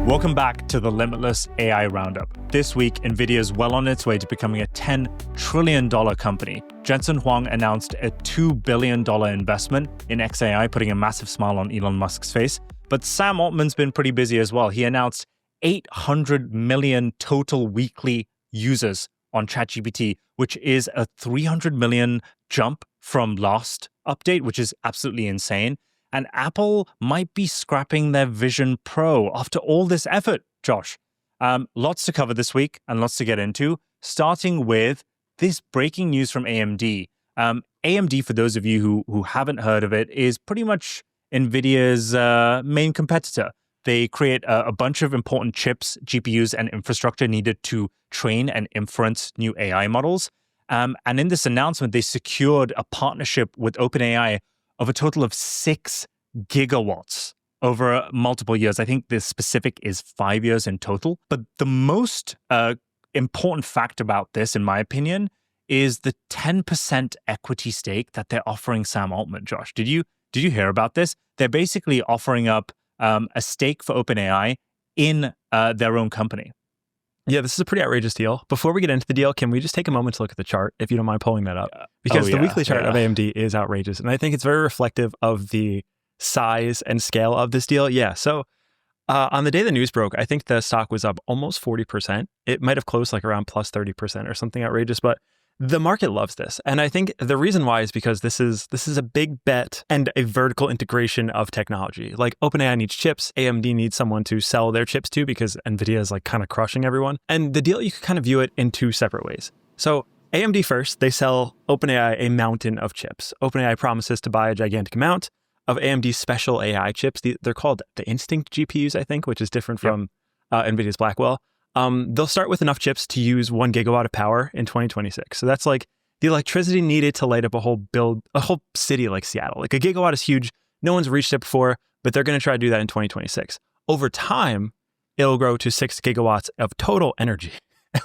Welcome back to the Limitless AI Roundup. This week, NVIDIA is well on its way to becoming a $10 trillion company. Jensen Huang announced a $2 billion investment in XAI, putting a massive smile on Elon Musk's face. But Sam Altman's been pretty busy as well. He announced 800 million total weekly users on ChatGPT, which is a 300 million jump from last update, which is absolutely insane. And Apple might be scrapping their Vision Pro after all this effort, Josh. Lots to cover this week and lots to get into, starting with this breaking news from AMD. AMD, for those of you who haven't heard of it, is pretty much NVIDIA's main competitor. They create a bunch of important chips, GPUs, and infrastructure needed to train and inference new AI models. And in this announcement, they secured a partnership with OpenAI of a total of 6 gigawatts over multiple years. I think the specific is 5 years in total. But the most important fact about this, in my opinion, is the 10% equity stake that they're offering Sam Altman. Josh, did you hear about this? They're basically offering up a stake for OpenAI in their own company. Yeah, this is a pretty outrageous deal. Before we get into the deal, can we just take a moment to look at the chart, if you don't mind pulling that up? Because the weekly chart of AMD is outrageous. And I think it's very reflective of the size and scale of this deal. Yeah, so on the day the news broke, I think the stock was up almost 40%. It might have closed like around plus 30% or something outrageous, but the market loves this. And I think the reason why is because this is a big bet and a vertical integration of technology. Like OpenAI needs chips, AMD needs someone to sell their chips to because NVIDIA is like kind of crushing everyone. And the deal, you could kind of view it in two separate ways. So AMD first, they sell OpenAI a mountain of chips. OpenAI promises to buy a gigantic amount of AMD's special AI chips. They're called the Instinct GPUs, I think, which is different from NVIDIA's Blackwell. They'll start with enough chips to use 1 gigawatt of power in 2026. So that's like the electricity needed to light up a whole city like Seattle. Like a gigawatt is huge. No one's reached it before, but they're going to try to do that in 2026. Over time, it'll grow to 6 gigawatts of total energy,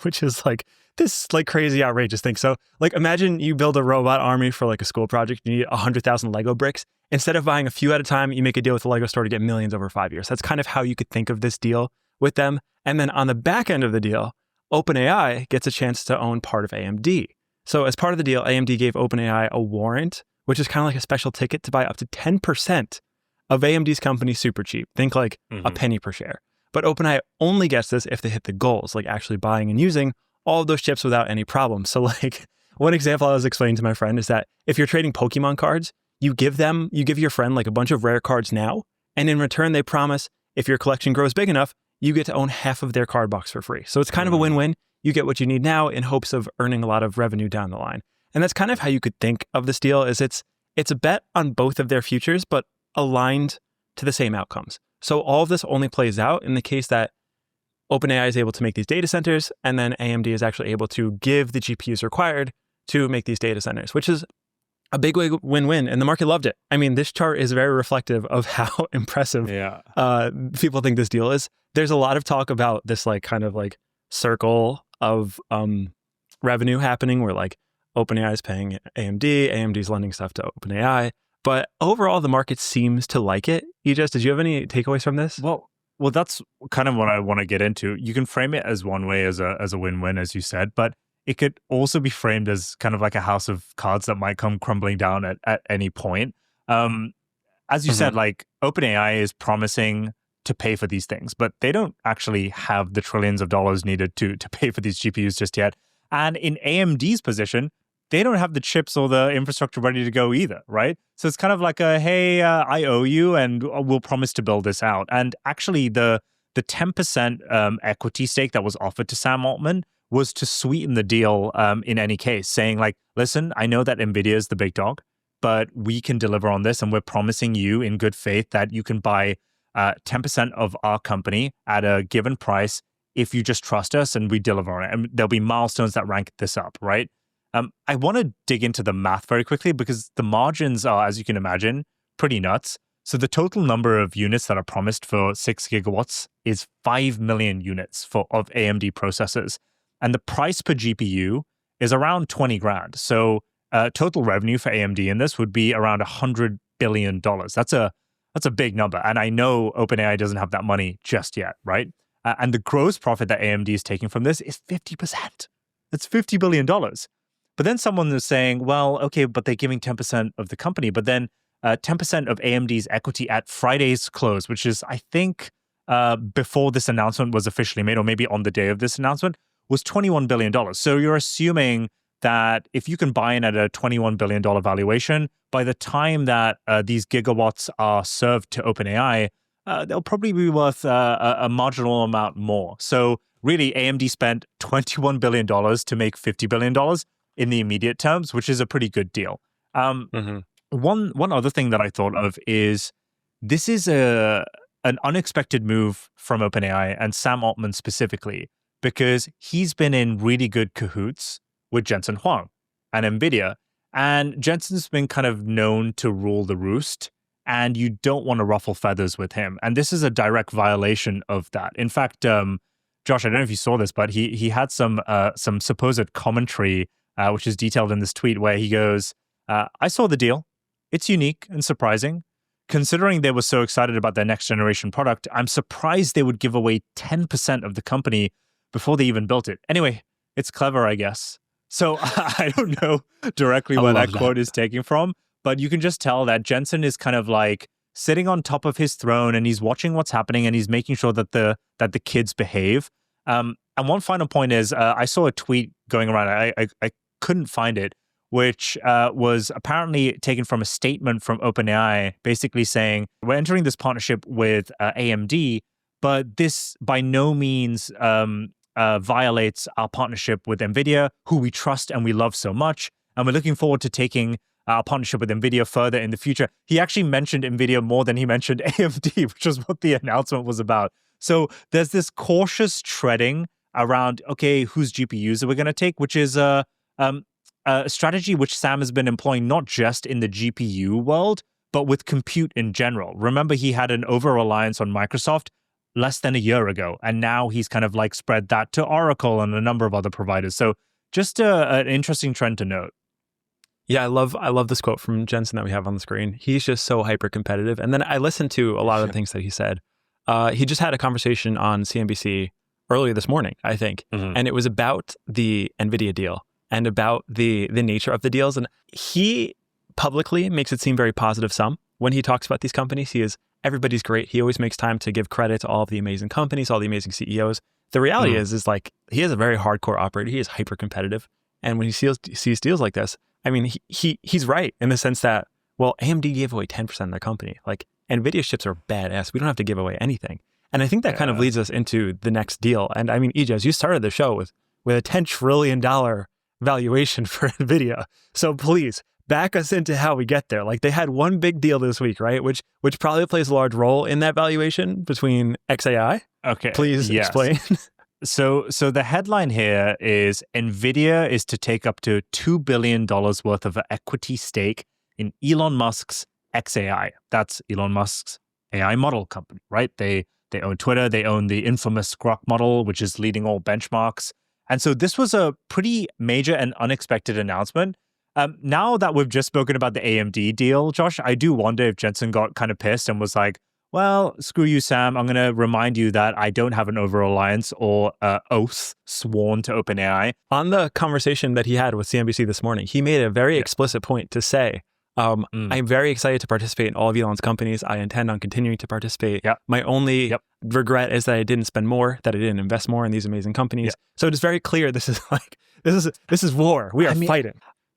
which is like this like crazy outrageous thing. So like imagine you build a robot army for like a school project. You need 100,000 Lego bricks. Instead of buying a few at a time, you make a deal with the Lego store to get millions over 5 years. That's kind of how you could think of this deal with them. And then on the back end of the deal, OpenAI gets a chance to own part of AMD. So as part of the deal, AMD gave OpenAI a warrant, which is kind of like a special ticket to buy up to 10% of AMD's company super cheap. Think like a penny per share. But OpenAI only gets this if they hit the goals, like actually buying and using all of those chips without any problems. So like one example I was explaining to my friend is that if you're trading Pokemon cards, you give your friend like a bunch of rare cards now, and in return, they promise if your collection grows big enough, you get to own half of their card box for free. So it's kind of a win-win. You get what you need now in hopes of earning a lot of revenue down the line. And that's kind of how you could think of this deal is it's a bet on both of their futures, but aligned to the same outcomes. So all of this only plays out in the case that OpenAI is able to make these data centers, and then AMD is actually able to give the GPUs required to make these data centers, which is a big win-win, and the market loved it. I mean, this chart is very reflective of how impressive people think this deal is. There's a lot of talk about this like kind of like circle of revenue happening where like OpenAI is paying AMD, AMD's lending stuff to OpenAI. But overall, the market seems to like it. Did you have any takeaways from this? Well, that's kind of what I want to get into. You can frame it as one way as a win-win, as you said, but it could also be framed as kind of like a house of cards that might come crumbling down at any point. As you said, like OpenAI is promising to pay for these things, but they don't actually have the trillions of dollars needed to pay for these GPUs just yet. And in AMD's position, they don't have the chips or the infrastructure ready to go either, right? So it's kind of like hey, I owe you and we'll promise to build this out. And actually the 10% equity stake that was offered to Sam Altman was to sweeten the deal in any case, saying like, listen, I know that NVIDIA is the big dog, but we can deliver on this and we're promising you in good faith that you can buy 10% of our company at a given price if you just trust us and we deliver on it. And there'll be milestones that rank this up, right? I want to dig into the math very quickly because the margins are, as you can imagine, pretty nuts. So the total number of units that are promised for 6 gigawatts is 5 million units of AMD processors. And the price per GPU is around 20 grand. So total revenue for AMD in this would be around $100 billion. That's a That's a big number. And I know OpenAI doesn't have that money just yet, right? And the gross profit that AMD is taking from this is 50%. That's $50 billion. But then someone is saying, well, okay, but they're giving 10% of the company. But then 10% of AMD's equity at Friday's close, which is, I think, before this announcement was officially made, or maybe on the day of this announcement, was $21 billion. So you're assuming that if you can buy in at a $21 billion valuation, by the time that these gigawatts are served to OpenAI, they'll probably be worth a marginal amount more. So really, AMD spent $21 billion to make $50 billion in the immediate terms, which is a pretty good deal. One other thing that I thought of is this is an unexpected move from OpenAI and Sam Altman specifically, because he's been in really good cahoots with Jensen Huang and NVIDIA. And Jensen's been kind of known to rule the roost, and you don't want to ruffle feathers with him. And this is a direct violation of that. In fact, Josh, I don't know if you saw this, but he had some supposed commentary, which is detailed in this tweet, where he goes, I saw the deal. It's unique and surprising. Considering they were so excited about their next generation product, I'm surprised they would give away 10% of the company before they even built it. Anyway, it's clever, I guess. So I don't know directly where that quote is taken from, but you can just tell that Jensen is kind of like sitting on top of his throne, and he's watching what's happening, and he's making sure that the kids behave. And one final point is, I saw a tweet going around. I couldn't find it, which was apparently taken from a statement from OpenAI, basically saying, we're entering this partnership with AMD, but this by no means violates our partnership with NVIDIA, who we trust and we love so much. And we're looking forward to taking our partnership with NVIDIA further in the future. He actually mentioned NVIDIA more than he mentioned AMD, which is what the announcement was about. So there's this cautious treading around, okay, whose GPUs are we going to take, which is a strategy which Sam has been employing not just in the GPU world, but with compute in general. Remember, he had an over-reliance on Microsoft less than a year ago, and now he's kind of like spread that to Oracle and a number of other providers. So just an interesting trend to note. Yeah, I love this quote from Jensen that we have on the screen. He's just so hyper competitive. And then I listened to a lot of the things that he said. He just had a conversation on CNBC earlier this morning, I think, and it was about the NVIDIA deal and about the nature of the deals. And he publicly makes it seem very positive sum when he talks about these companies. Everybody's great. He always makes time to give credit to all of the amazing companies, all the amazing CEOs. The reality is like, he is a very hardcore operator. He is hyper competitive. And when he sees deals like this, I mean, he's right in the sense that, well, AMD gave away 10% of their company. Like, NVIDIA chips are badass. We don't have to give away anything. And I think that kind of leads us into the next deal. And I mean, Ijaz, you started the show with a $10 trillion valuation for NVIDIA. So please, back us into how we get there. Like, they had one big deal this week, right? Which probably plays a large role in that valuation between XAI. Okay. Please explain. So the headline here is NVIDIA is to take up to $2 billion worth of equity stake in Elon Musk's XAI. That's Elon Musk's AI model company, right? They own Twitter. They own the infamous Grok model, which is leading all benchmarks. And so this was a pretty major and unexpected announcement. Now that we've just spoken about the AMD deal, Josh, I do wonder if Jensen got kind of pissed and was like, well, screw you, Sam. I'm going to remind you that I don't have an over-reliance or oath sworn to OpenAI. On the conversation that he had with CNBC this morning, he made a very explicit point to say, I'm very excited to participate in all of Elon's companies. I intend on continuing to participate. My only regret is that I didn't spend more, that I didn't invest more in these amazing companies. So it is very clear this is war. We are fighting.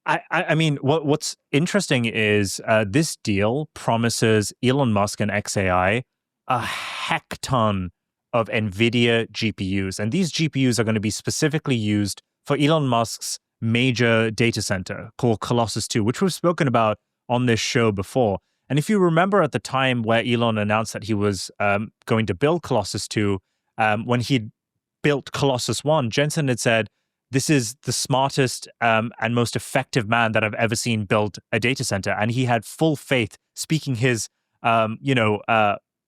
I mean, what's interesting is this deal promises Elon Musk and XAI a heck ton of NVIDIA GPUs. And these GPUs are going to be specifically used for Elon Musk's major data center called Colossus 2, which we've spoken about on this show before. And if you remember at the time where Elon announced that he was going to build Colossus 2, when he built Colossus 1, Jensen had said, this is the smartest and most effective man that I've ever seen build a data center. And he had full faith, speaking his,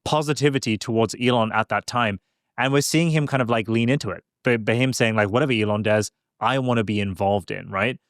positivity towards Elon at that time. And we're seeing him kind of like lean into it. But him saying like, whatever Elon does, I want to be involved in, right?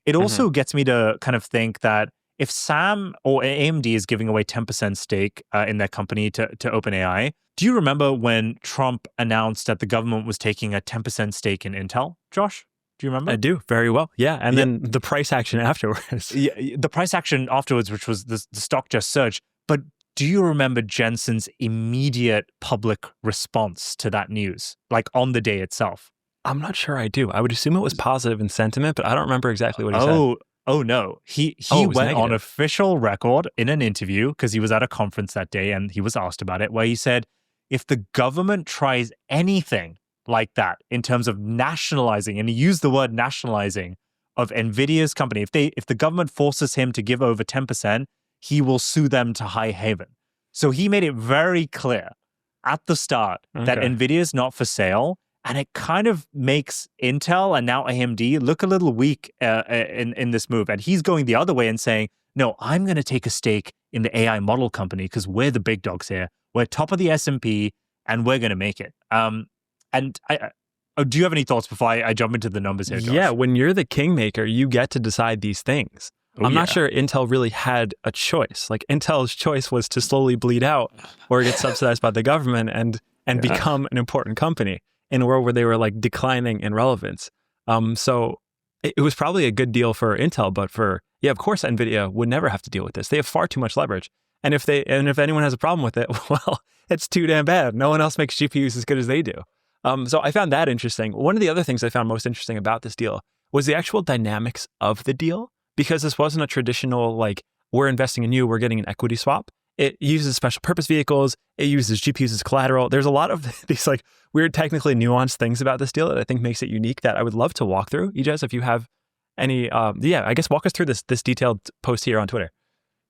It also gets me to kind of think that if Sam or AMD is giving away 10% stake in their company to OpenAI, do you remember when Trump announced that the government was taking a 10% stake in Intel, Josh? Do you remember? I do, very well. Yeah, and then the price action afterwards. Yeah, the price action afterwards, which was the stock just surged. But do you remember Jensen's immediate public response to that news, like on the day itself? I'm not sure I do. I would assume it was positive in sentiment, but I don't remember exactly what he said. Oh no. He went negative. on official record in an interview because he was at a conference that day and he was asked about it, where he said, if the government tries anything like that in terms of nationalizing, and he used the word nationalizing, of NVIDIA's company, if the government forces him to give over 10%, he will sue them to high haven. So he made it very clear at the start that NVIDIA is not for sale. And it kind of makes Intel and now AMD look a little weak in this move. And he's going the other way and saying, no, I'm going to take a stake in the AI model company because we're the big dogs here. We're top of the S&P and we're going to make it. Do you have any thoughts before I jump into the numbers here, Josh? Yeah, when you're the kingmaker, you get to decide these things. I'm not sure Intel really had a choice. Like Intel's choice was to slowly bleed out or get subsidized by the government and become an important company in a world where they were like declining in relevance. So it was probably a good deal for Intel, but of course, NVIDIA would never have to deal with this. They have far too much leverage. And if anyone has a problem with it, well, it's too damn bad. No one else makes GPUs as good as they do. So I found that interesting. One of the other things I found most interesting about this deal was the actual dynamics of the deal, because this wasn't a traditional, like, we're investing in you, we're getting an equity swap. It uses special purpose vehicles. It uses GPUs as collateral. There's a lot of these like weird, technically nuanced things about this deal that I think makes it unique that I would love to walk through. Ijaz, if you have any, I guess walk us through this detailed post here on Twitter.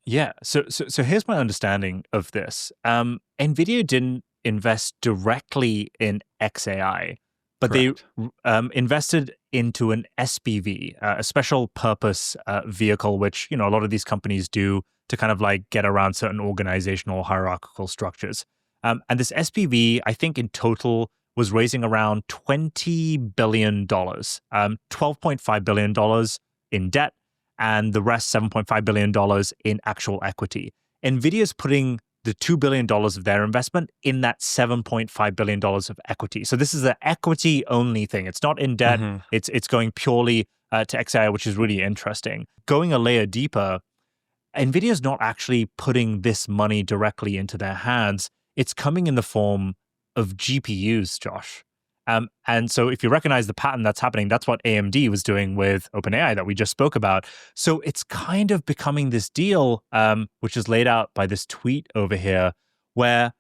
Yeah. So here's my understanding of this. NVIDIA didn't invest directly in XAI, but Correct. They invested into an SPV, a special purpose vehicle, which a lot of these companies do to kind of like get around certain organizational hierarchical structures. And this SPV, I think in total, was raising around $20 billion, $12.5 billion in debt, and the rest $7.5 billion in actual equity. NVIDIA's putting the $2 billion of their investment in that $7.5 billion of equity. So this is an equity-only thing. It's not in debt. Mm-hmm. It's going purely to XAI, which is really interesting. Going a layer deeper, NVIDIA is not actually putting this money directly into their hands. It's coming in the form of GPUs, Josh. And so if you recognize the pattern that's happening, that's what AMD was doing with OpenAI that we just spoke about. So it's kind of becoming this deal, which is laid out by this tweet over here, where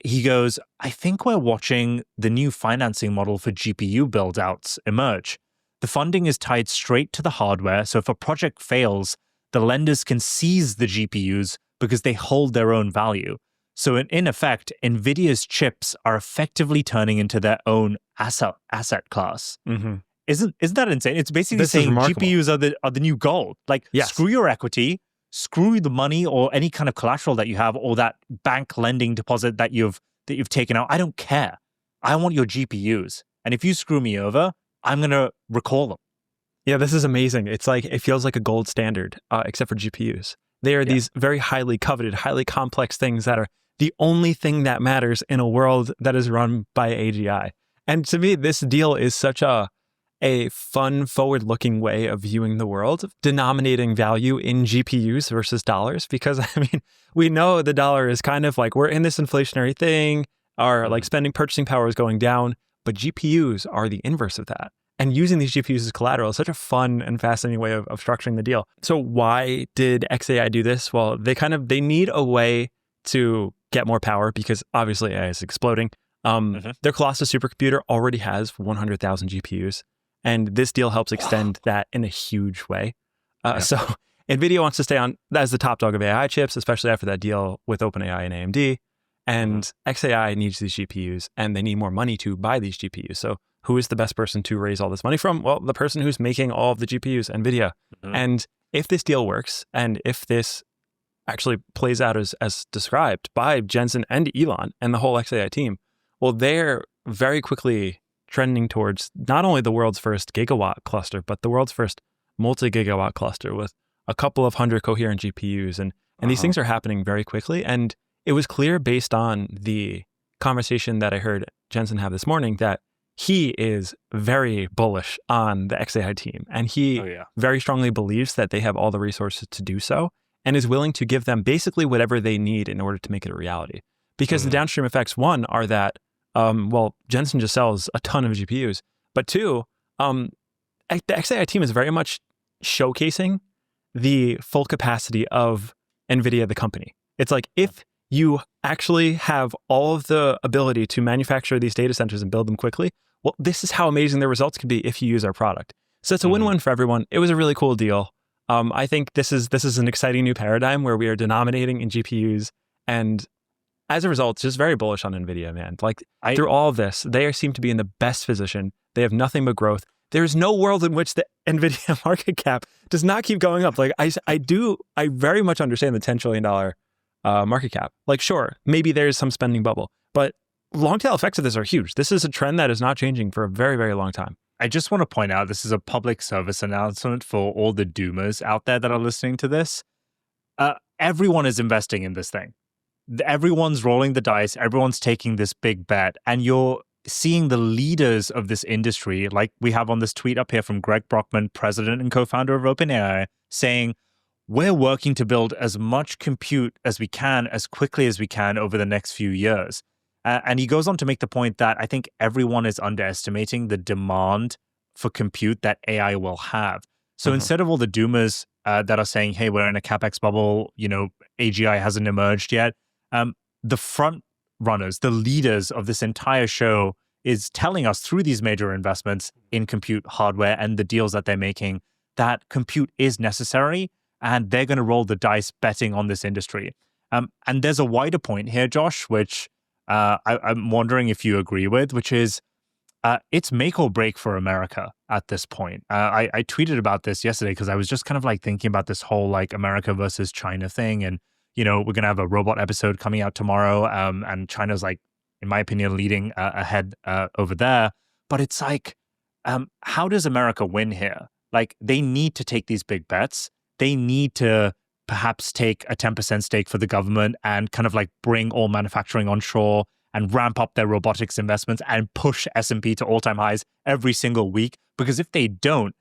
he goes, I think we're watching the new financing model for GPU build-outs emerge. The funding is tied straight to the hardware, so if a project fails, the lenders can seize the GPUs because they hold their own value. So in effect, NVIDIA's chips are effectively turning into their own asset class. Mm-hmm. Isn't that insane? It's basically saying GPUs are the new gold. Like, yes. Screw your equity, screw the money or any kind of collateral that you have or that bank lending deposit that you've taken out. I don't care. I want your GPUs. And if you screw me over, I'm going to recall them. Yeah, this is amazing. It's like, it feels like a gold standard, except for GPUs. They are these very highly coveted, highly complex things that are the only thing that matters in a world that is run by AGI. And to me, this deal is such a fun, forward-looking way of viewing the world, denominating value in GPUs versus dollars. Because, I mean, we know the dollar is kind of like, we're in this inflationary thing, our like purchasing power is going down, but GPUs are the inverse of that. And using these GPUs as collateral is such a fun and fascinating way of structuring the deal. So why did XAI do this? Well, they need a way to get more power because obviously AI is exploding. Their Colossus supercomputer already has 100,000 GPUs, and this deal helps extend that in a huge way. So NVIDIA wants to stay on as the top dog of AI chips, especially after that deal with OpenAI and AMD. And XAI needs these GPUs, and they need more money to buy these GPUs. So who is the best person to raise all this money from? Well, the person who's making all of the GPUs, NVIDIA. And if this deal works, and if this actually plays out as described by Jensen and Elon and the whole XAI team, well, they're very quickly trending towards not only the world's first gigawatt cluster, but the world's first multi-gigawatt cluster with a couple of hundred coherent GPUs. And these things are happening very quickly. And it was clear based on the conversation that I heard Jensen have this morning that he is very bullish on the XAI team. And he very strongly believes that they have all the resources to do so and is willing to give them basically whatever they need in order to make it a reality. Because the downstream effects, one, are that, Jensen just sells a ton of GPUs. But two, the XAI team is very much showcasing the full capacity of NVIDIA, the company. It's like, if you actually have all of the ability to manufacture these data centers and build them quickly, well, this is how amazing the results can be if you use our product. So it's a win-win for everyone. It was a really cool deal. I think this is an exciting new paradigm where we are denominating in GPUs. And as a result, just very bullish on NVIDIA, man. Like, through all of this, they seem to be in the best position. They have nothing but growth. There's no world in which the NVIDIA market cap does not keep going up. Like, I very much understand the $10 trillion market cap. Like, sure, maybe there's some spending bubble, but long tail effects of this are huge. This is a trend that is not changing for a very, very long time. I just want to point out, this is a public service announcement for all the doomers out there that are listening to this. Everyone is investing in this thing. Everyone's rolling the dice. Everyone's taking this big bet. And you're seeing the leaders of this industry, like we have on this tweet up here from Greg Brockman, president and co-founder of OpenAI, saying, we're working to build as much compute as we can, as quickly as we can over the next few years. And he goes on to make the point that I think everyone is underestimating the demand for compute that AI will have. So instead of all the doomers that are saying, hey, we're in a CapEx bubble, AGI hasn't emerged yet, the front runners, the leaders of this entire show is telling us through these major investments in compute hardware and the deals that they're making that compute is necessary and they're going to roll the dice betting on this industry. And there's a wider point here, Josh, which I'm wondering if you agree with, which is it's make or break for America at this point. I tweeted about this yesterday because I was just kind of like thinking about this whole like America versus China thing. And, we're going to have a robot episode coming out tomorrow. And China's like, in my opinion, leading ahead over there. But it's like, how does America win here? Like, they need to take these big bets. They need to perhaps take a 10% stake for the government and kind of like bring all manufacturing onshore and ramp up their robotics investments and push S&P to all-time highs every single week. Because if they don't,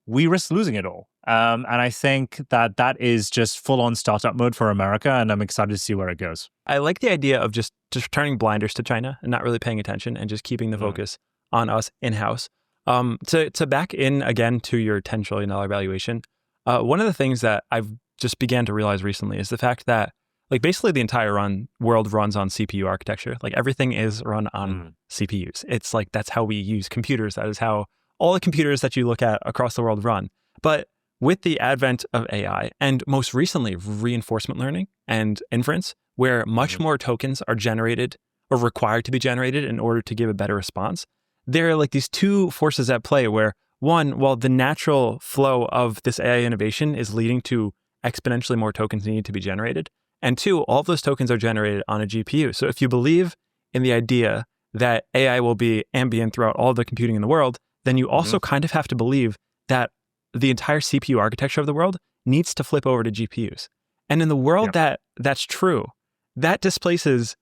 we risk losing it all. And I think that is just full-on startup mode for America, and I'm excited to see where it goes. I like the idea of just turning blinders to China and not really paying attention and just keeping the focus on us in-house. To back in again to your $10 trillion valuation, one of the things that I've just began to realize recently is the fact that like basically the entire world runs on CPU architecture. Like everything is run on CPUs. It's like that's how we use computers. That is how all the computers that you look at across the world run. But with the advent of AI and most recently reinforcement learning and inference, where much more tokens are generated or required to be generated in order to give a better response, there are like these two forces at play where one, while the natural flow of this AI innovation is leading to exponentially more tokens needing to be generated, and two, all of those tokens are generated on a GPU. So if you believe in the idea that AI will be ambient throughout all the computing in the world, then you also kind of have to believe that the entire CPU architecture of the world needs to flip over to GPUs. And in the world that's true, that displaces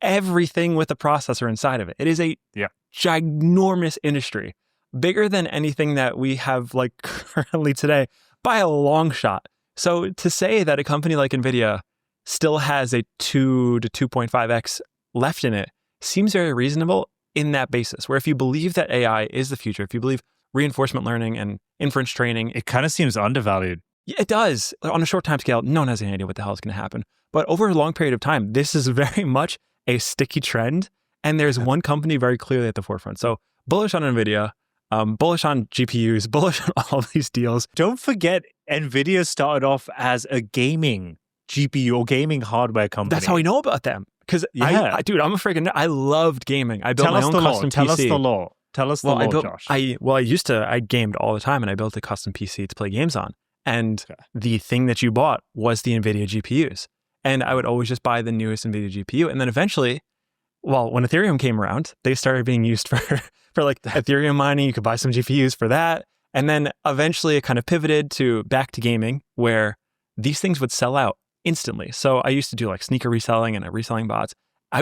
everything with the processor inside of it. It is a ginormous industry, bigger than anything that we have like currently today by a long shot. So to say that a company like NVIDIA still has a 2 to 2.5x left in it seems very reasonable in that basis, where if you believe that AI is the future, if you believe reinforcement learning and inference training, it kind of seems undervalued. Yeah, it does. On a short time scale, no one has any idea what the hell is going to happen. But over a long period of time, this is very much a sticky trend. And there's one company very clearly at the forefront. So bullish on NVIDIA, bullish on GPUs, bullish on all of these deals. Don't forget, NVIDIA started off as a gaming GPU or gaming hardware company. That's how we know about them. Because dude, I'm a freaking, I loved gaming. I built my own custom PC. Tell us the law. Tell us the law, Josh. I gamed all the time and I built a custom PC to play games on. And the thing that you bought was the NVIDIA GPUs. And I would always just buy the newest NVIDIA GPU. And then eventually, well, when Ethereum came around, they started being used for like Ethereum mining. You could buy some GPUs for that. And then eventually it kind of pivoted to back to gaming, where these things would sell out instantly. So I used to do like sneaker reselling and reselling bots.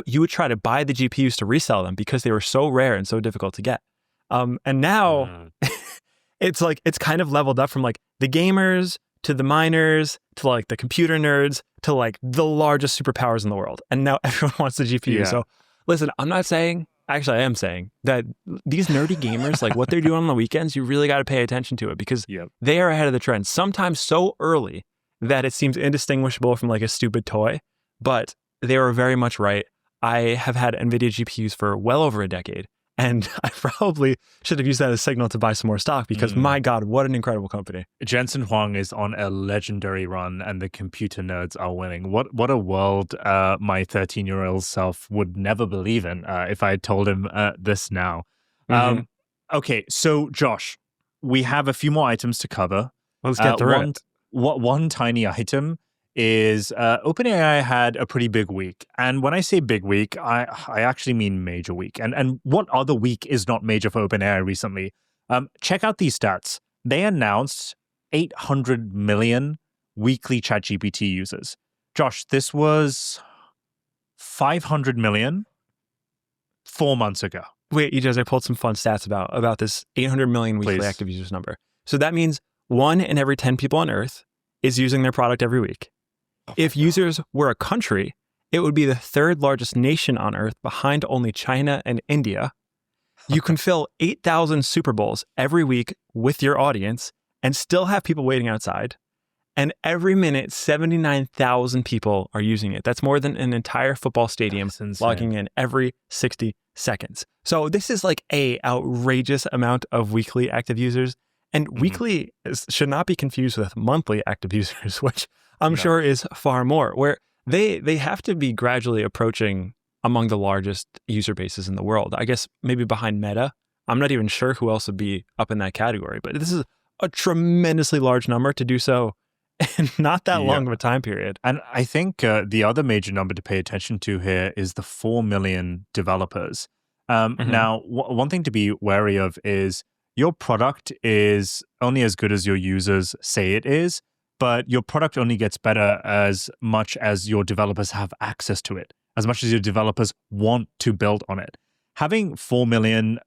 You would try to buy the GPUs to resell them because they were so rare and so difficult to get. And now it's kind of leveled up from like the gamers to the miners to like the computer nerds to like the largest superpowers in the world. And now everyone wants the GPU. Yeah. So listen, I'm not saying, actually I am saying that these nerdy gamers, like what they're doing on the weekends, you really got to pay attention to it because they are ahead of the trend, sometimes so early that it seems indistinguishable from like a stupid toy, but they were very much right. I have had NVIDIA GPUs for well over a decade, and I probably should have used that as a signal to buy some more stock because my God, what an incredible company. Jensen Huang is on a legendary run and the computer nerds are winning. What a world my 13-year-old self would never believe in if I had told him this now. Okay, so Josh, we have a few more items to cover. Let's get through it. One tiny item is OpenAI had a pretty big week. And when I say big week, I actually mean major week. And what other week is not major for OpenAI recently? Check out these stats. They announced 800 million weekly ChatGPT users. Josh, this was 500 million 4 months ago. Wait, EJ, I pulled some fun stats about this 800 million weekly active users number. So that means 1 in every 10 people on Earth is using their product every week. If users were a country, it would be the 3rd largest nation on Earth behind only China and India. You can fill 8,000 Super Bowls every week with your audience and still have people waiting outside. And every minute, 79,000 people are using it. That's more than an entire football stadium logging in every 60 seconds. So this is like a outrageous amount of weekly active users. And weekly should not be confused with monthly active users, which I'm sure is far more, where they have to be gradually approaching among the largest user bases in the world. I guess maybe behind Meta. I'm not even sure who else would be up in that category, but this is a tremendously large number to do so in not that long of a time period. And I think the other major number to pay attention to here is the 4 million developers. Now, one thing to be wary of is your product is only as good as your users say it is, but your product only gets better as much as your developers have access to it, as much as your developers want to build on it. Having 4 million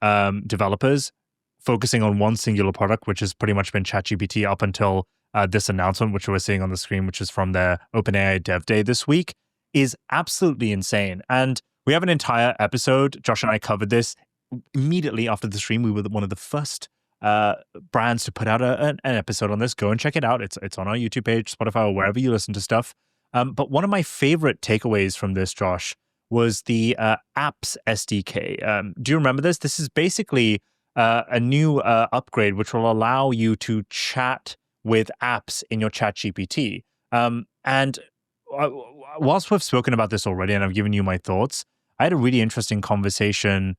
developers focusing on one singular product, which has pretty much been ChatGPT up until this announcement, which we're seeing on the screen, which is from their OpenAI Dev Day this week, is absolutely insane. And we have an entire episode. Josh and I covered this immediately after the stream. We were one of the first brands to put out an episode on this. Go and check it out. It's on our YouTube page, Spotify, or wherever you listen to stuff. But one of my favorite takeaways from this, Josh, was the Apps SDK. Do you remember this? This is basically a new upgrade which will allow you to chat with apps in your ChatGPT. And whilst we've spoken about this already and I've given you my thoughts, I had a really interesting conversation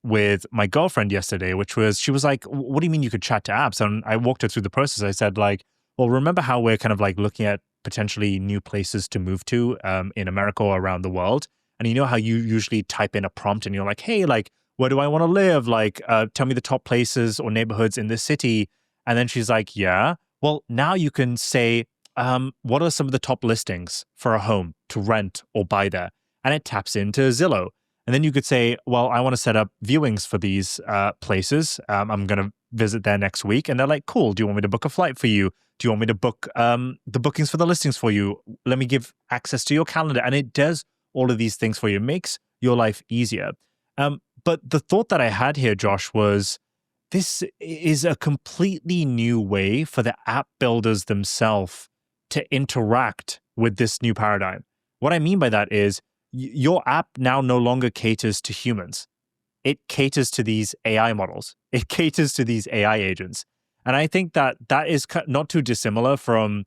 with my girlfriend yesterday, which was, she was like, what do you mean you could chat to apps? And I walked her through the process. I said, like, well, remember how we're kind of like looking at potentially new places to move to in America or around the world? And you know how you usually type in a prompt and you're like, hey, like, where do I want to live? Like, tell me the top places or neighborhoods in this city. And then she's like, yeah, well, now you can say, what are some of the top listings for a home to rent or buy there? And it taps into Zillow. And then you could say, well, I want to set up viewings for these places. I'm going to visit there next week. And they're like, cool. Do you want me to book a flight for you? Do you want me to book the bookings for the listings for you? Let me give access to your calendar. And it does all of these things for you. It makes your life easier. But the thought that I had here, Josh, was this is a completely new way for the app builders themselves to interact with this new paradigm. What I mean by that is your app now no longer caters to humans. It caters to these AI models. It caters to these AI agents. And I think that that is not too dissimilar from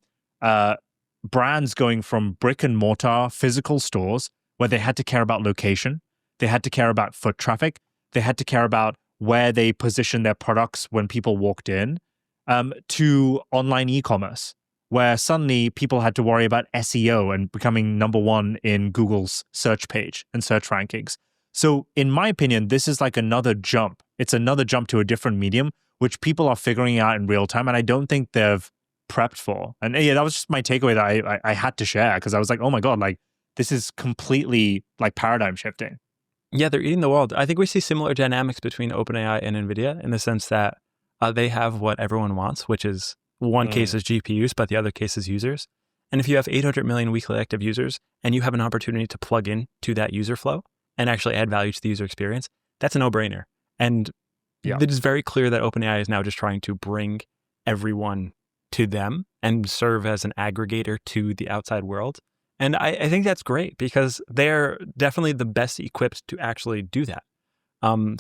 brands going from brick and mortar physical stores where they had to care about location, they had to care about foot traffic, they had to care about where they position their products when people walked in, to online e-commerce, where suddenly people had to worry about SEO and becoming number one in Google's search page and search rankings. So in my opinion, this is like another jump. It's another jump to a different medium which people are figuring out in real time. And I don't think they've prepped for. And yeah, that was just my takeaway that I had to share, because I was like, oh my God, like this is completely like paradigm shifting. Yeah, they're eating the world. I think we see similar dynamics between OpenAI and NVIDIA in the sense that they have what everyone wants, which is one case is GPUs, but the other case is users. And if you have 800 million weekly active users and you have an opportunity to plug in to that user flow and actually add value to the user experience, that's a no-brainer. And it is very clear that OpenAI is now just trying to bring everyone to them and serve as an aggregator to the outside world. And I think that's great because they're definitely the best equipped to actually do that.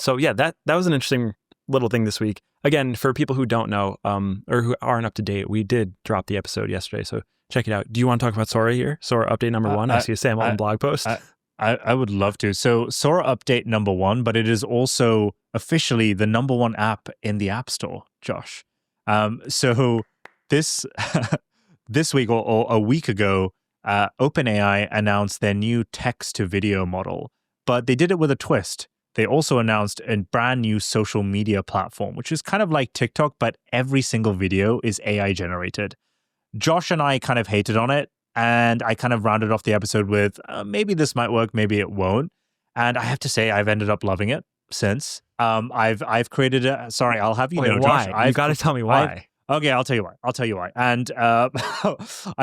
So yeah, that was an interesting little thing this week. Again, for people who don't know or who aren't up to date, we did drop the episode yesterday. So check it out. Do you want to talk about Sora here? Sora update number 1. I see a Sam Altman blog post. I would love to. So Sora update number 1, but it is also officially the number 1 app in the App Store, Josh. So this week or a week ago, OpenAI announced their new text-to-video model, but they did it with a twist. They also announced a brand new social media platform, which is kind of like TikTok, but every single video is AI generated. Josh and I kind of hated on it, and I kind of rounded off the episode with, maybe this might work, maybe it won't. And I have to say, I've ended up loving it since. I've created a, sorry, I'll have you know, why? Josh. You got to tell me why. Okay, I'll tell you why. And I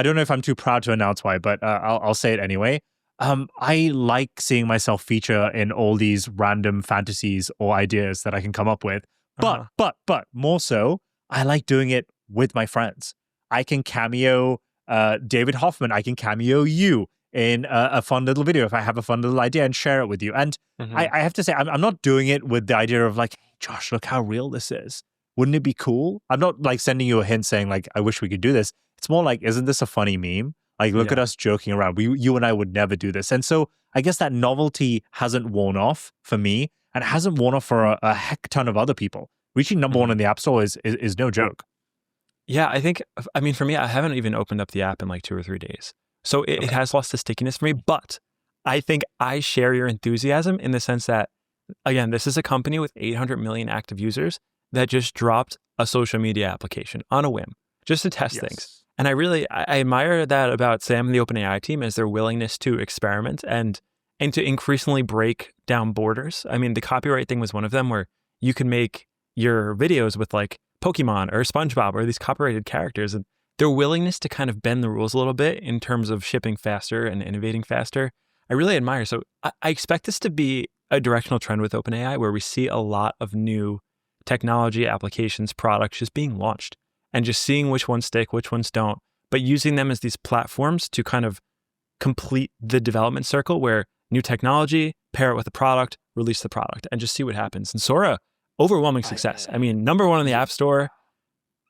don't know if I'm too proud to announce why, but I'll say it anyway. I like seeing myself feature in all these random fantasies or ideas that I can come up with. But more so, I like doing it with my friends. I can cameo David Hoffman. I can cameo you in a fun little video if I have a fun little idea and share it with you. And I have to say, I'm not doing it with the idea of like, hey, Josh, look how real this is. Wouldn't it be cool? I'm not like sending you a hint saying like, I wish we could do this. It's more like, isn't this a funny meme? Like, look at us joking around. You and I would never do this. And so I guess that novelty hasn't worn off for me and hasn't worn off for a heck ton of other people. Reaching number 1 in the App Store is no joke. Yeah, I mean, for me, I haven't even opened up the app in like 2 or 3 days. So it has lost the stickiness for me, but I think I share your enthusiasm in the sense that, again, this is a company with 800 million active users that just dropped a social media application on a whim, just to test things. And I admire that about Sam and the OpenAI team is their willingness to experiment and to increasingly break down borders. I mean, the copyright thing was one of them where you can make your videos with like Pokemon or SpongeBob or these copyrighted characters, and their willingness to kind of bend the rules a little bit in terms of shipping faster and innovating faster, I really admire. So I expect this to be a directional trend with OpenAI where we see a lot of new technology, applications, products just being launched and just seeing which ones stick, which ones don't, but using them as these platforms to kind of complete the development circle where new technology, pair it with a product, release the product, and just see what happens. And Sora, overwhelming success. I mean, number 1 in the App Store.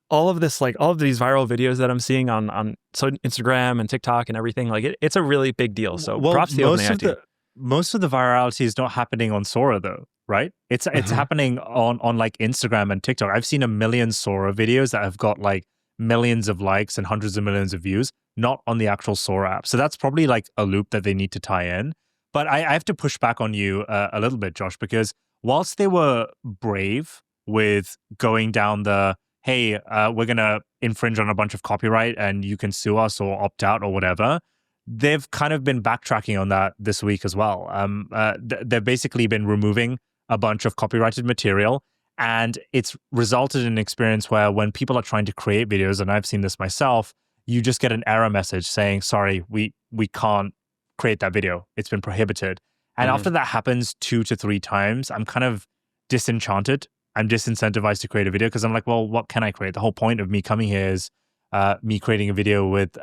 All of these viral videos that I'm seeing on Instagram and TikTok and everything, like it's a really big deal. So props to the OpenAI team. Most of the virality is not happening on Sora though, right? It's happening on like Instagram and TikTok. I've seen a million Sora videos that have got like millions of likes and hundreds of millions of views, not on the actual Sora app. So that's probably like a loop that they need to tie in. But I have to push back on you a little bit, Josh, because whilst they were brave with going down the, hey, we're going to infringe on a bunch of copyright and you can sue us or opt out or whatever, they've kind of been backtracking on that this week as well. They've basically been removing a bunch of copyrighted material, and it's resulted in an experience where when people are trying to create videos, and I've seen this myself, you just get an error message saying, sorry, we can't create that video. It's been prohibited. And after that happens 2 to 3 times, I'm kind of disenchanted. I'm disincentivized to create a video because I'm like, well, what can I create? The whole point of me coming here is me creating a video with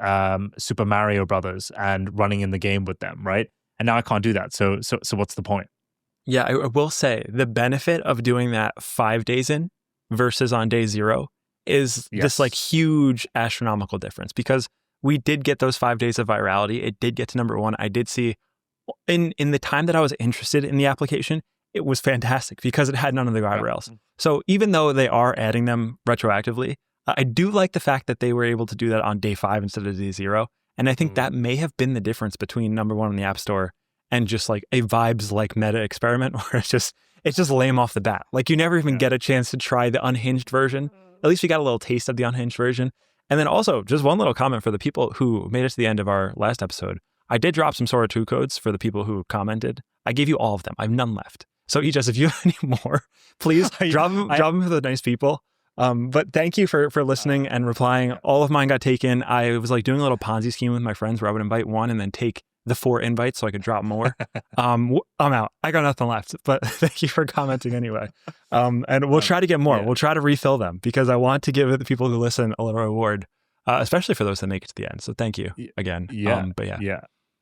Super Mario Brothers and running in the game with them, right? And now I can't do that. So what's the point? Yeah, I will say the benefit of doing that 5 days in versus on day 0 is this like huge astronomical difference because we did get those 5 days of virality. It did get to number 1. I did see in the time that I was interested in the application, it was fantastic because it had none of the guardrails. So even though they are adding them retroactively, I do like the fact that they were able to do that on day 5 instead of day 0. And I think that may have been the difference between number 1 in the App Store and just like a vibes like meta experiment where it's just lame off the bat. Like you never even get a chance to try the unhinged version. At least we got a little taste of the unhinged version. And then also just one little comment for the people who made it to the end of our last episode. I did drop some Sora 2 codes for the people who commented. I gave you all of them. I have none left. So Ijas, if you have any more, please drop them for the nice people. But thank you for listening and replying. All of mine got taken. I was like doing a little Ponzi scheme with my friends where I would invite one and then take the 4 invites so I could drop more. I'm out. I got nothing left, but thank you for commenting anyway. And we'll try to get more. We'll try to refill them because I want to give the people who listen a little reward, especially for those that make it to the end. So thank you again.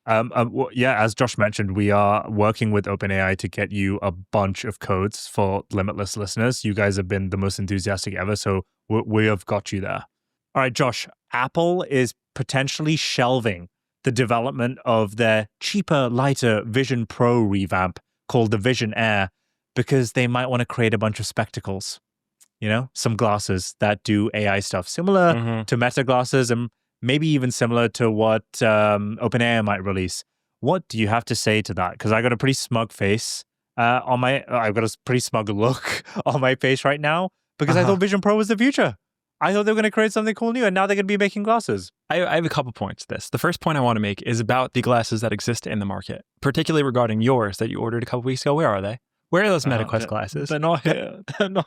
As Josh mentioned, we are working with OpenAI to get you a bunch of codes for Limitless listeners. You guys have been the most enthusiastic ever, so we have got you there. All right, Josh, Apple is potentially shelving the development of their cheaper, lighter Vision Pro revamp called the Vision Air because they might want to create a bunch of spectacles, some glasses that do AI stuff similar to Meta glasses and maybe even similar to what OpenAI might release. What do you have to say to that? Because I got a pretty smug face I've got a pretty smug look on my face right now because I thought Vision Pro was the future. I thought they were going to create something cool new, and now they're going to be making glasses. I have a couple points to this. The first point I want to make is about the glasses that exist in the market, particularly regarding yours that you ordered a couple weeks ago. Where are they? Where are those MetaQuest glasses? They're not here.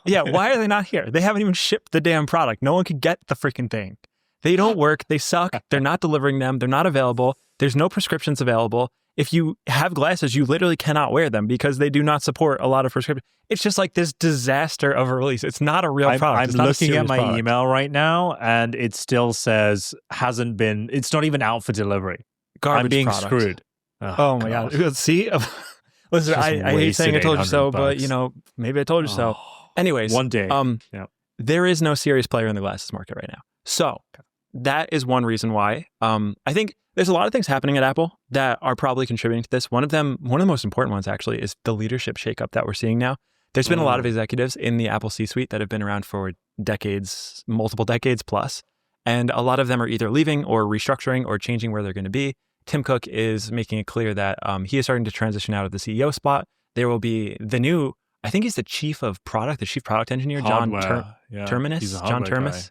Yeah, why are they not here? They haven't even shipped the damn product. No one could get the freaking thing. They don't work. They suck. They're not delivering them. They're not available. There's no prescriptions available. If you have glasses, you literally cannot wear them because they do not support a lot of prescriptions. It's just like this disaster of a release. It's not a real product. I'm looking at my email right now, and it still says it's not even out for delivery. Garbage I'm being product. Screwed. Oh my God. See? Listen, I hate saying I told you so, but maybe I told you so. Anyways. One day. There is no serious player in the glasses market right now. So that is one reason why. I think there's a lot of things happening at Apple that are probably contributing to this. One of the most important ones actually is the leadership shakeup that we're seeing now. There's been a lot of executives in the Apple C-suite that have been around for decades, multiple decades plus. And a lot of them are either leaving or restructuring or changing where they're going to be. Tim Cook is making it clear that he is starting to transition out of the CEO spot. There will be the new, I think he's the chief product engineer, John Terminus. John Terminus.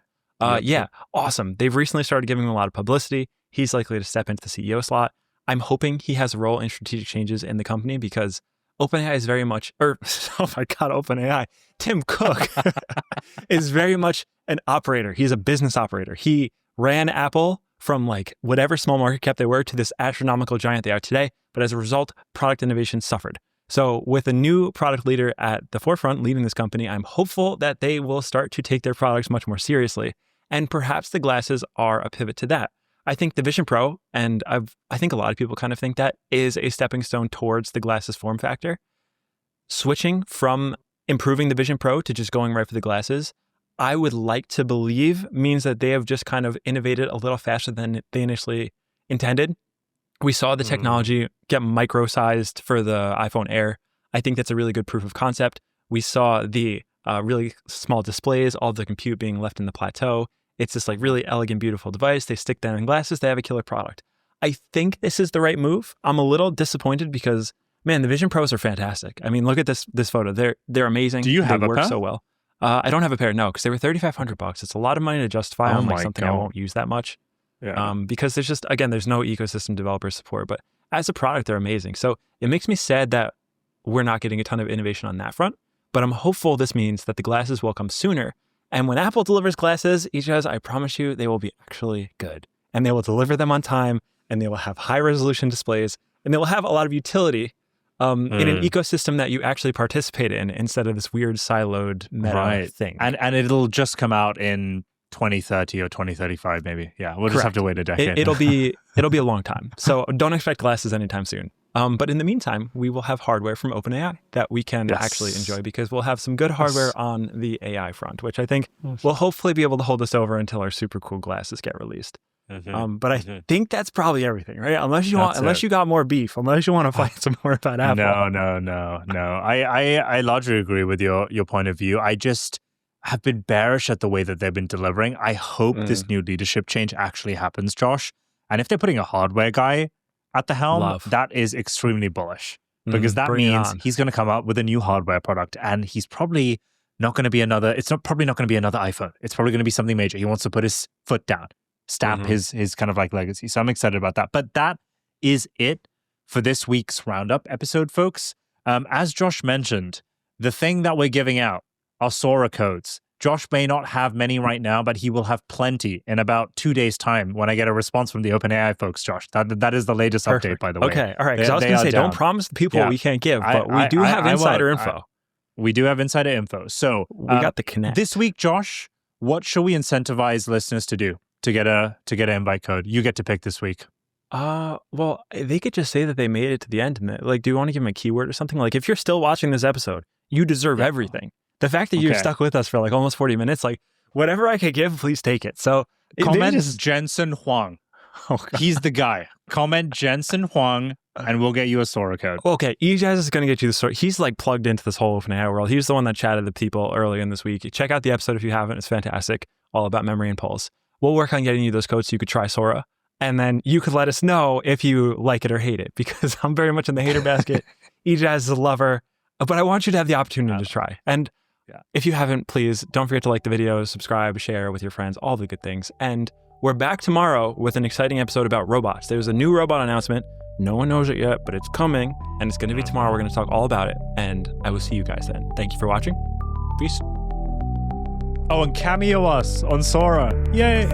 Awesome. They've recently started giving him a lot of publicity. He's likely to step into the CEO slot. I'm hoping he has a role in strategic changes in the company because OpenAI is very much, OpenAI. Tim Cook is very much an operator. He's a business operator. He ran Apple from like whatever small market cap they were to this astronomical giant they are today. But as a result, product innovation suffered. So with a new product leader at the forefront leading this company, I'm hopeful that they will start to take their products much more seriously. And perhaps the glasses are a pivot to that. I think the Vision Pro, and I think a lot of people kind of think that, is a stepping stone towards the glasses form factor. Switching from improving the Vision Pro to just going right for the glasses, I would like to believe means that they have just kind of innovated a little faster than they initially intended. We saw the technology get micro-sized for the iPhone Air. I think that's a really good proof of concept. We saw the really small displays, all the compute being left in the plateau. It's this like really elegant, beautiful device. They stick that in glasses. They have a killer product. I think this is the right move. I'm a little disappointed because, man, the Vision Pros are fantastic. I mean, look at this photo. They're amazing. Do you have they a work pair? So well. I don't have a pair, no, because they were $3,500. It's a lot of money to justify on like something I won't use that much. Yeah. Because there's just, again, there's no ecosystem developer support. But as a product, they're amazing. So it makes me sad that we're not getting a ton of innovation on that front. But I'm hopeful this means that the glasses will come sooner. And when Apple delivers glasses, I promise you, they will be actually good. And they will deliver them on time, and they will have high-resolution displays, and they will have a lot of utility in an ecosystem that you actually participate in instead of this weird siloed meta thing. And it'll just come out in 2030 or 2035 maybe. Yeah, we'll just have to wait a decade. It'll be a long time. So don't expect glasses anytime soon. But in the meantime, we will have hardware from OpenAI that we can actually enjoy because we'll have some good hardware on the AI front, which I think will hopefully be able to hold us over until our super cool glasses get released. But I think that's probably everything, right? Unless you got more beef, unless you want to fight some more about Apple. No. I largely agree with your point of view. I just have been bearish at the way that they've been delivering. I hope this new leadership change actually happens, Josh. And if they're putting a hardware guy, at the helm, Love. that is extremely bullish because that means he's going to come up with a new hardware product, and he's probably not going to be another. It's not probably not going to be another iPhone. It's probably going to be something major. He wants to put his foot down, stamp his kind of like legacy. So I'm excited about that. But that is it for this week's Roundup episode, folks. As Josh mentioned, the thing that we're giving out are Sora codes. Josh may not have many right now, but he will have plenty in about 2 days' time when I get a response from the OpenAI folks, Josh. That is the latest update, by the way. Okay, all right. Because I was going to say, don't promise the people what we can't give, but we do have insider info. We do have insider info. So we got the connect. This week, Josh, what should we incentivize listeners to do to get an invite code? You get to pick this week. Well, they could just say that they made it to the end. And like, do you want to give them a keyword or something? Like, if you're still watching this episode, you deserve everything. The fact that you're stuck with us for like almost 40 minutes, like whatever I could give, please take it. So comment Jensen Huang. He's the guy. Comment Jensen Huang and we'll get you a Sora code. Okay, Ejaz is going to get you the Sora. He's like plugged into this whole OpenAI world. He's the one that chatted to people early in this week. Check out the episode if you haven't. It's fantastic. All about memory and pulse. We'll work on getting you those codes so you could try Sora. And then you could let us know if you like it or hate it, because I'm very much in the hater basket. Ejaz is a lover, but I want you to have the opportunity to try. And if you haven't, please don't forget to like the video, subscribe, share with your friends, all the good things. And we're back tomorrow with an exciting episode about robots. There's a new robot announcement. No one knows it yet, but it's coming, and it's going to be tomorrow. We're going to talk all about it, and I will see you guys then. Thank you for watching. Peace. Oh, and cameo us on Sora. Yay!